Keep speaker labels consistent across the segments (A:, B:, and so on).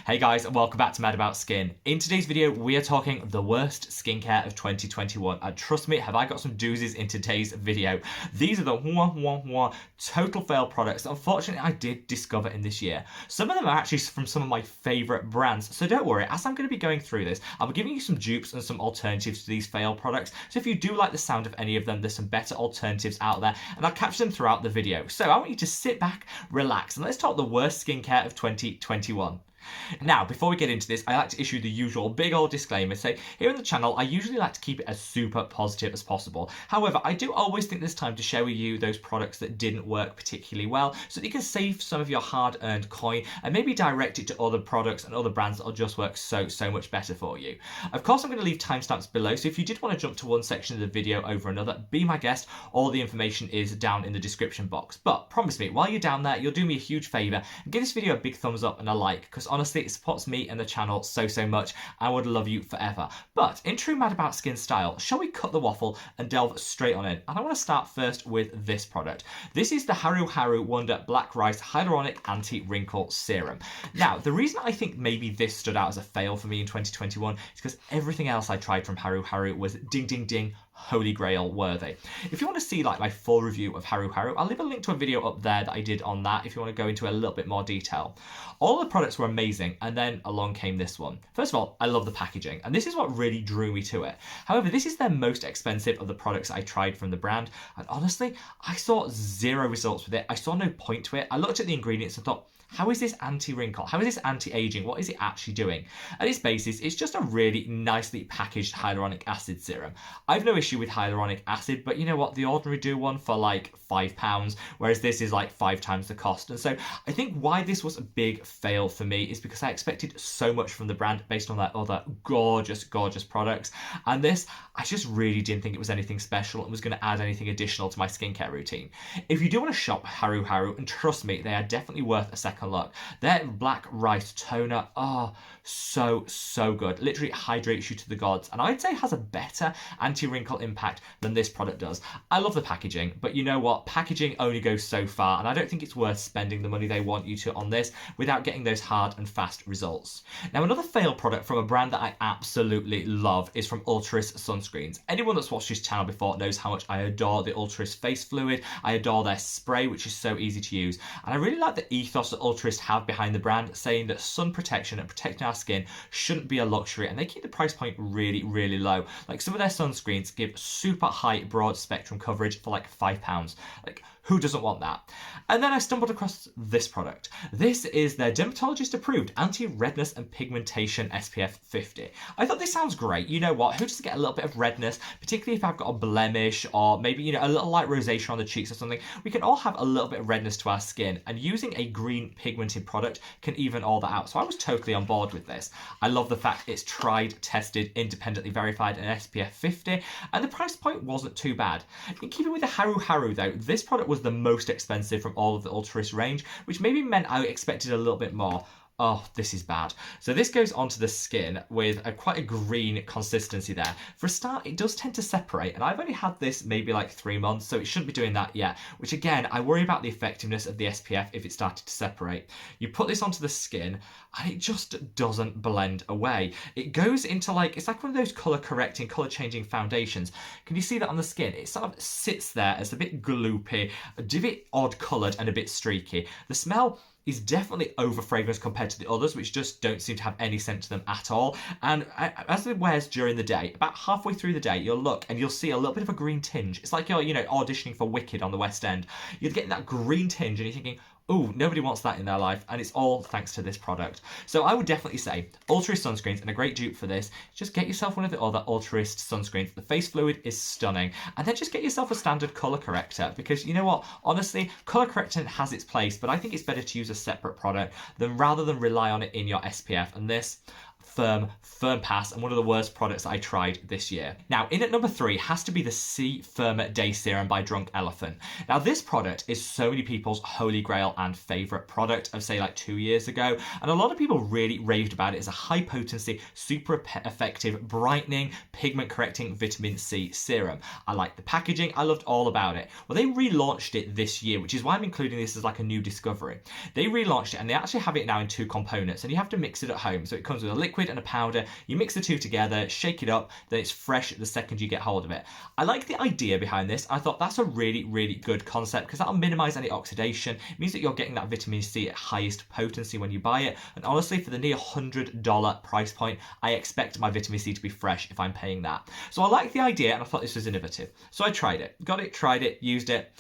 A: Hey guys, and welcome back to Mad About Skin. In today's video, we are talking the worst skincare of 2021. And trust me, have I got some doozies in today's video. These are the total fail products that unfortunately I did discover in this year. Some of them are actually from some of my favorite brands. So don't worry, as I'm going to be going through this, I'll be giving you some dupes and some alternatives to these fail products. So if you do like the sound of any of them, there's some better alternatives out there, and I'll capture them throughout the video. So I want you to sit back, relax, and let's talk the worst skincare of 2021. Now, before we get into this, I like to issue the usual big old disclaimer. Say, here on the channel, I usually like to keep it as super positive as possible. However, I do always think there's time to share with you those products that didn't work particularly well, so that you can save some of your hard-earned coin and maybe direct it to other products and other brands that will just work so much better for you. Of course, I'm going to leave timestamps below, so if you did want to jump to one section of the video over another, be my guest. All the information is down in the description box. But promise me, while you're down there, you'll do me a huge favour and give this video a big thumbs up and a like, because honestly, it supports me and the channel so much. I would love you forever. But in true Mad About Skin style, shall we cut the waffle and delve straight on in? And I want to start first with this product. This is the Haru Haru Wonder Black Rice Hyaluronic Anti-Wrinkle Serum. Now, the reason I think maybe this stood out as a fail for me in 2021 is because everything else I tried from Haru Haru was ding holy grail worthy. If you want to see like my full review of Haru Haru, I'll leave a link to a video up there that I did on that if you want to go into a little bit more detail. All the products were amazing, and then along came this one. First of all, I love the packaging, and this is what really drew me to it. However, this is their most expensive of the products I tried from the brand, and honestly, I saw zero results with it. I saw no point to it. I looked at the ingredients and thought, how is this anti-wrinkle? How is this anti-aging? What is it actually doing? At its basis, it's just a really nicely packaged hyaluronic acid serum. I've no issue with hyaluronic acid, but you know what? The Ordinary do one for like £5, whereas this is like 5 times the cost. And so I think why this was a big fail for me is because I expected so much from the brand based on their other gorgeous products. And this, I just really didn't think it was anything special and was going to add anything additional to my skincare routine. If you do want to shop Haru Haru, and trust me, they are definitely worth a second look. Their black rice toner, so good. Literally hydrates you to the gods, and I'd say has a better anti-wrinkle impact than this product does. I love the packaging, but you know what? Packaging only goes so far, and I don't think it's worth spending the money they want you to on this without getting those hard and fast results. Now, another failed product from a brand that I absolutely love is from Ultris Sunscreens. Anyone that's watched this channel before knows how much I adore the Ultris face fluid. I adore their spray, which is so easy to use, and I really like the ethos that Ultris have behind the brand, saying that sun protection and protecting our skin shouldn't be a luxury, and they keep the price point really low. Like, some of their sunscreens give super high broad spectrum coverage for like £5. Like, who doesn't want that? And then I stumbled across this product. This is their dermatologist approved anti-redness and pigmentation SPF 50. I thought this sounds great. You know what? Who doesn't get a little bit of redness, particularly if I've got a blemish or maybe, you know, a little light rosacea on the cheeks or something? We can all have a little bit of redness to our skin, and using a green pigmented product can even all that out. So I was totally on board with this. I love the fact it's tried, tested, independently verified, and SPF 50, and the price point wasn't too bad. In keeping with the Haru Haru though, this product was the most expensive from all of the Ultris range, which maybe meant I expected a little bit more. Oh, this is bad. So this goes onto the skin with quite a green consistency there. For a start, it does tend to separate, and I've only had this maybe like 3 months, so it shouldn't be doing that yet, which again, I worry about the effectiveness of the SPF if it started to separate. You put this onto the skin, and it just doesn't blend away. It goes into like, it's like one of those color correcting, color changing foundations. Can you see that on the skin? It sort of sits there as a bit gloopy, a bit odd colored, and a bit streaky. The smell is definitely over fragrance compared to the others, which just don't seem to have any scent to them at all. And as it wears during the day, about halfway through the day, you'll look and you'll see a little bit of a green tinge. It's like you're, you know, auditioning for Wicked on the West End. You're getting that green tinge and you're thinking, ooh, nobody wants that in their life, and it's all thanks to this product. So I would definitely say Ultris sunscreens, and a great dupe for this, just get yourself one of the other Ultris sunscreens. The face fluid is stunning, and then just get yourself a standard colour corrector, because you know what, honestly, colour corrector has its place, but I think it's better to use a separate product rather than rely on it in your SPF, and this, firm pass and one of the worst products I tried this year. Now, in at number 3 has to be the C Firmer Day Serum by Drunk Elephant. Now, this product is so many people's holy grail and favorite product of, say, like 2 years ago, and a lot of people really raved about it as a high potency, super effective, brightening, pigment correcting vitamin C serum. I liked the packaging, I loved all about it. Well, they relaunched it this year, which is why I'm including this as like a new discovery. They relaunched it and they actually have it now in 2 components, and you have to mix it at home. So it comes with a liquid and a powder. You mix the 2 together, shake it up, then it's fresh the second you get hold of it. I like the idea behind this. I thought that's a really, really good concept because that'll minimize any oxidation. It means that you're getting that vitamin C at highest potency when you buy it. And honestly, for the near $100 price point, I expect my vitamin C to be fresh if I'm paying that. So I like the idea and I thought this was innovative. So I tried it, got it, tried it, used it.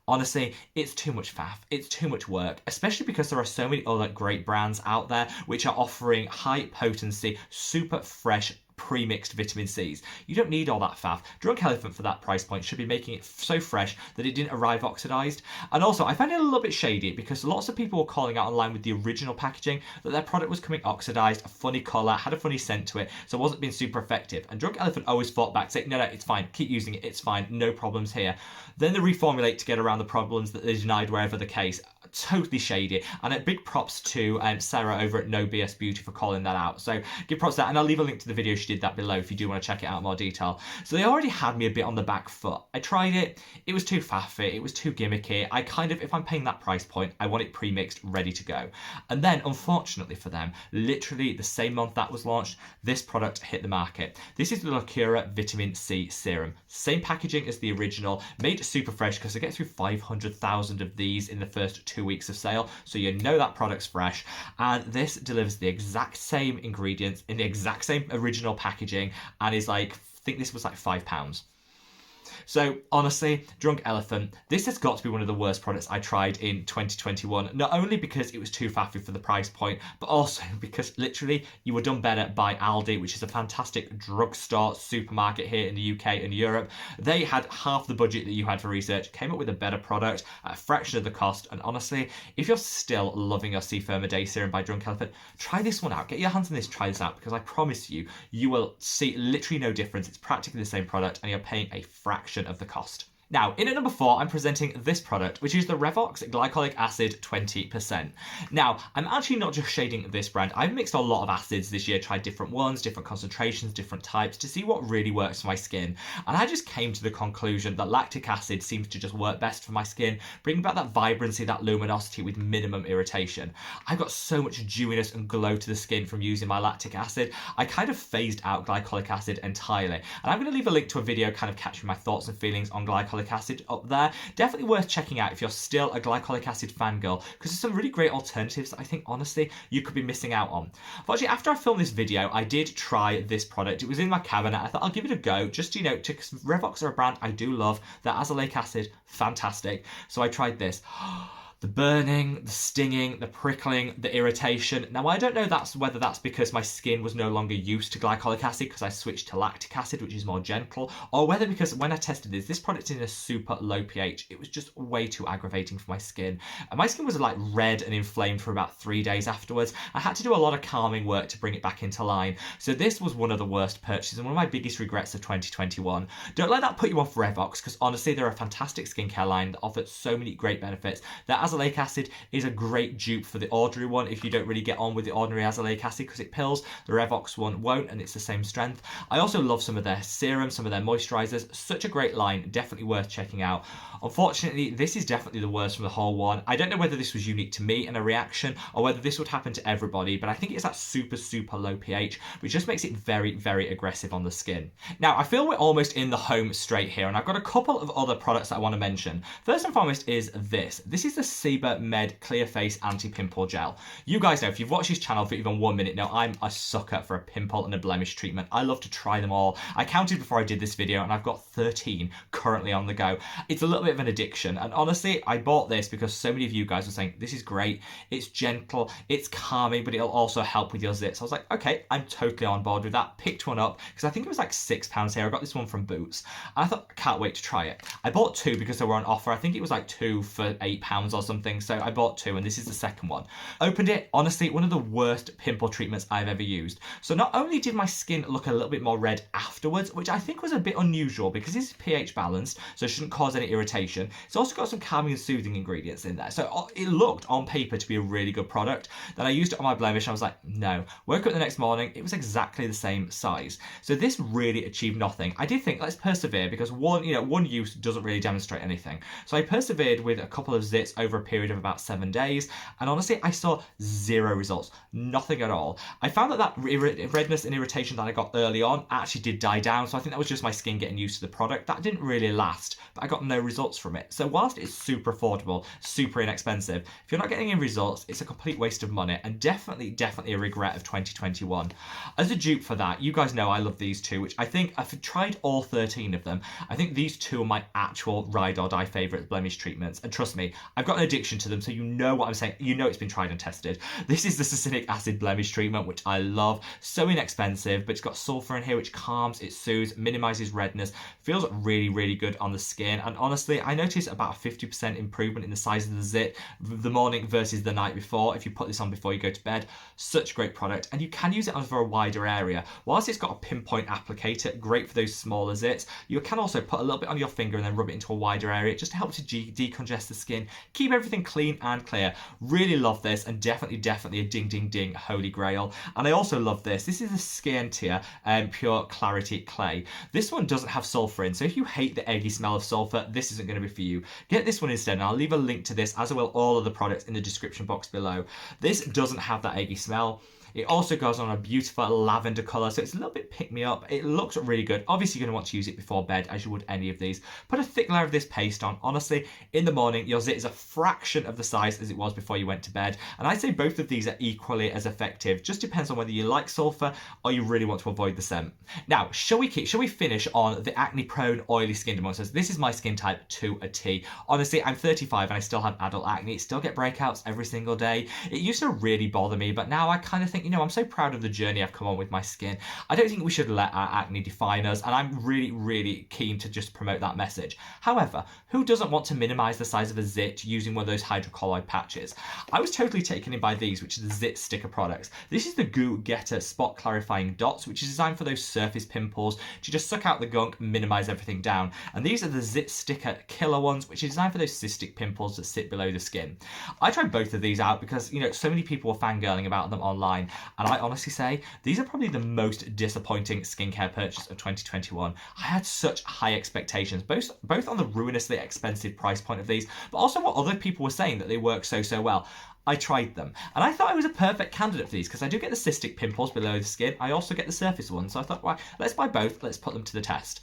A: Honestly, it's too much faff. It's too much work, especially because there are so many other great brands out there which are offering high potency, super fresh, pre-mixed vitamin C's. You don't need all that faff. Drunk Elephant for that price point should be making it so fresh that it didn't arrive oxidized. And also, I found it a little bit shady because lots of people were calling out online with the original packaging that their product was coming oxidized, a funny color, had a funny scent to it, so it wasn't being super effective. And Drunk Elephant always fought back, saying, no, it's fine, keep using it, it's fine, no problems here. Then they reformulate to get around the problems that they denied wherever the case. Totally shady. And a big props to Sarah over at No BS Beauty for calling that out. So give props to that, and I'll leave a link to the video she did that below if you do want to check it out in more detail. So they already had me a bit on the back foot. I tried it, it was too faffy, it was too gimmicky. I kind of, if I'm paying that price point, I want it pre-mixed, ready to go. And then, unfortunately for them, literally the same month that was launched, this product hit the market. This is the Lacura Vitamin C Serum. Same packaging as the original, made super fresh because they get through 500,000 of these in the first 2 weeks of sale, so you know that product's fresh. And this delivers the exact same ingredients in the exact same original packaging and is like, I think this was like £5. So honestly, Drunk Elephant, this has got to be one of the worst products I tried in 2021, not only because it was too faffy for the price point, but also because literally you were done better by Aldi, which is a fantastic drugstore supermarket here in the UK and Europe. They had half the budget that you had for research, came up with a better product at a fraction of the cost, and honestly, if you're still loving your C Firmer Day Serum by Drunk Elephant, try this one out. Get your hands on this, try this out, because I promise you, you will see literally no difference. It's practically the same product and you're paying a fraction of the cost. Now, in at number 4, I'm presenting this product, which is the Revox Glycolic Acid 20%. Now, I'm actually not just shading this brand. I've mixed a lot of acids this year, tried different ones, different concentrations, different types to see what really works for my skin. And I just came to the conclusion that lactic acid seems to just work best for my skin, bringing back that vibrancy, that luminosity with minimum irritation. I've got so much dewiness and glow to the skin from using my lactic acid. I kind of phased out glycolic acid entirely. And I'm going to leave a link to a video kind of capturing my thoughts and feelings on glycolic acid up there. Definitely worth checking out if you're still a glycolic acid fangirl, because there's some really great alternatives that I think honestly you could be missing out on. But actually, after I filmed this video, I did try this product. It was in my cabinet. I thought I'll give it a go, just, you know, because Revox are a brand I do love. Their azelaic acid, fantastic. So I tried this. The burning, the stinging, the prickling, the irritation. Now, I don't know whether that's because my skin was no longer used to glycolic acid because I switched to lactic acid, which is more gentle, or whether because when I tested this product is in a super low pH, it was just way too aggravating for my skin. And my skin was like red and inflamed for about 3 days afterwards. I had to do a lot of calming work to bring it back into line. So this was one of the worst purchases and one of my biggest regrets of 2021. Don't let that put you off Revox, because honestly, they're a fantastic skincare line that offers so many great benefits. Their azelaic acid is a great dupe for the ordinary one if you don't really get on with the ordinary azelaic acid because it pills. The Revox one won't, and it's the same strength. I also love some of their serums, some of their moisturizers. Such a great line, definitely worth checking out. Unfortunately, this is definitely the worst from the whole one. I don't know whether this was unique to me and a reaction or whether this would happen to everybody, but I think it's that super, super low pH, which just makes it very, very aggressive on the skin. Now, I feel we're almost in the home straight here, and I've got a couple of other products that I want to mention. First and foremost is this. This is the Ciba Med Clear Face Anti-Pimple Gel. You guys know, if you've watched this channel for even 1 minute now, I'm a sucker for a pimple and a blemish treatment. I love to try them all. I counted before I did this video, and I've got 13 currently on the go. It's a little bit of an addiction, and honestly, I bought this because so many of you guys were saying, this is great, it's gentle, it's calming, but it'll also help with your zits. I was like, okay, I'm totally on board with that. Picked one up, because I think it was like £6 here. I got this one from Boots, and I thought, I can't wait to try it. I bought 2 because they were on offer. I think it was like 2 for £8 or something. something, so I bought 2 and this is the second one. Opened it, honestly, one of the worst pimple treatments I've ever used. So not only did my skin look a little bit more red afterwards, which I think was a bit unusual because this is pH balanced, so it shouldn't cause any irritation. It's also got some calming and soothing ingredients in there. So it looked on paper to be a really good product. Then I used it on my blemish and I was like, no. Woke up the next morning, it was exactly the same size. So this really achieved nothing. I did think, let's persevere, because one use doesn't really demonstrate anything. So I persevered with a couple of zits over a period of about 7 days, and honestly, I saw 0 results. Nothing at all. I found that redness and irritation that I got early on actually did die down, so I think that was just my skin getting used to the product. That didn't really last, but I got no results from it. So whilst it's super affordable, super inexpensive, if you're not getting any results, it's a complete waste of money, and definitely a regret of 2021. As a dupe for that, you guys know I love these two, which I think I've tried all 13 of them. I think these two are my actual ride or die favourite blemish treatments, and trust me, I've got an addiction to them, so you know what I'm saying. You know it's been tried and tested. This is the succinic acid blemish treatment, which I love. So inexpensive, but it's got sulfur in here, which calms, it soothes, minimises redness, feels really good on the skin, and honestly, I noticed about a 50% improvement in the size of the zit the morning versus the night before if you put this on before you go to bed. Such a great product, and you can use it over a wider area. Whilst it's got a pinpoint applicator, great for those smaller zits, you can also put a little bit on your finger and then rub it into a wider area just to help to decongest the skin, keep everything clean and clear. Really love this, and definitely a ding holy grail. And I also love this. This is the Scientia Pure Clarity Clay. This one doesn't have sulfur in, so if you hate the eggy smell of sulfur, this isn't going to be for you. Get this one instead, and I'll leave a link to this, as I will all of the products, in the description box below. This doesn't have that eggy smell. It also goes on a beautiful lavender colour, so it's a little bit pick-me-up. It looks really good. Obviously, you're going to want to use it before bed, as you would any of these. Put a thick layer of this paste on. Honestly, in the morning, your zit is a fraction of the size as it was before you went to bed. And I'd say both of these are equally as effective. Just depends on whether you like sulfur or you really want to avoid the scent. Now, shall we finish on the acne-prone, oily skinned amongst us? This is my skin type to a T. Honestly, I'm 35 and I still have adult acne. Still get breakouts every single day. It used to really bother me, but now I kind of think, I'm so proud of the journey I've come on with my skin. I don't think we should let our acne define us, and I'm really keen to just promote that message. However, who doesn't want to minimize the size of a zit using one of those hydrocolloid patches? I was totally taken in by these, which are the Zit Sticker products. This is the Goo Getter Spot Clarifying Dots, which is designed for those surface pimples to just suck out the gunk, minimize everything down. And these are the Zit Sticker Killer ones, which is designed for those cystic pimples that sit below the skin. I tried both of these out because, so many people were fangirling about them online, and I honestly say these are probably the most disappointing skincare purchase of 2021. I had such high expectations, both on the ruinously expensive price point of these, but also what other people were saying, that they work so well. I tried them, and I thought I was a perfect candidate for these because I do get the cystic pimples below the skin. I also get the surface ones, so I thought, right, let's buy both, let's put them to the test.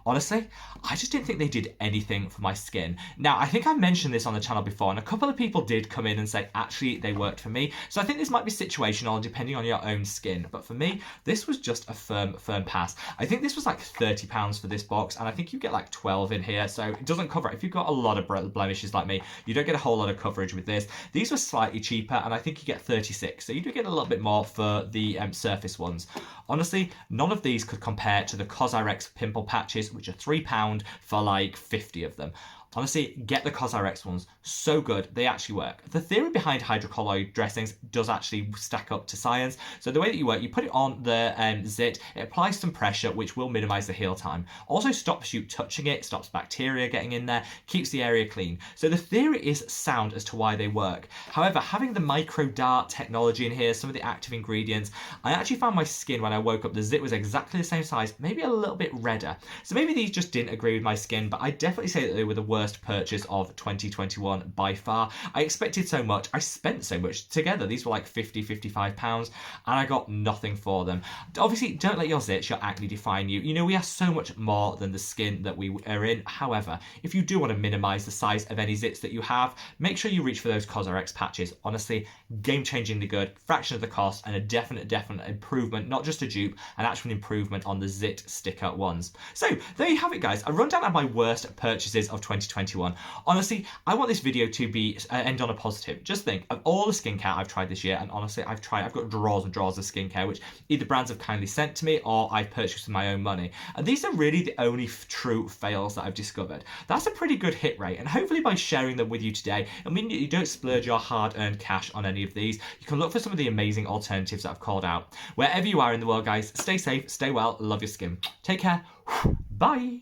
A: Honestly, I just didn't think they did anything for my skin. Now, I think I mentioned this on the channel before, and a couple of people did come in and say, actually, they worked for me. So I think this might be situational depending on your own skin. But for me, this was just a firm pass. I think this was like £30 for this box, and I think you get like 12 in here. So it doesn't cover it. If you've got a lot of blemishes like me, you don't get a whole lot of coverage with this. These were slightly cheaper, and I think you get 36. So you do get a little bit more for the surface ones. Honestly, none of these could compare to the Cosrx pimple patches, which are £3 for like 50 of them. Honestly, get the Cosrx ones. So good. They actually work. The theory behind hydrocolloid dressings does actually stack up to science. So the way that you work, you put it on the zit, it applies some pressure, which will minimize the heal time. Also stops you touching it, stops bacteria getting in there, keeps the area clean. So the theory is sound as to why they work. However, having the micro dart technology in here, some of the active ingredients, I actually found my skin when I woke up, the zit was exactly the same size, maybe a little bit redder. So maybe these just didn't agree with my skin, but I definitely say that they were the worst purchase of 2021 by far. I expected so much, I spent so much. Together these were like £55 and I got nothing for them. Obviously, don't let your zits, your acne define you. We are so much more than the skin that we are in. However, if you do want to minimize the size of any zits that you have, make sure you reach for those Cosrx patches. Honestly, game-changingly good, fraction of the cost, and a definite improvement, not just a dupe, an actual improvement on the Zit Sticker ones. So there you have it, guys. A rundown of my worst purchases of 2021. 2021. Honestly, I want this video to be end on a positive. Just think of all the skincare I've tried this year, and honestly, I've got drawers and drawers of skincare, which either brands have kindly sent to me or I've purchased with my own money. And these are really the only true fails that I've discovered. That's a pretty good hit rate, and hopefully by sharing them with you today, I mean, you don't splurge your hard-earned cash on any of these. You can look for some of the amazing alternatives that I've called out. Wherever you are in the world, guys, stay safe, stay well, love your skin. Take care. Bye.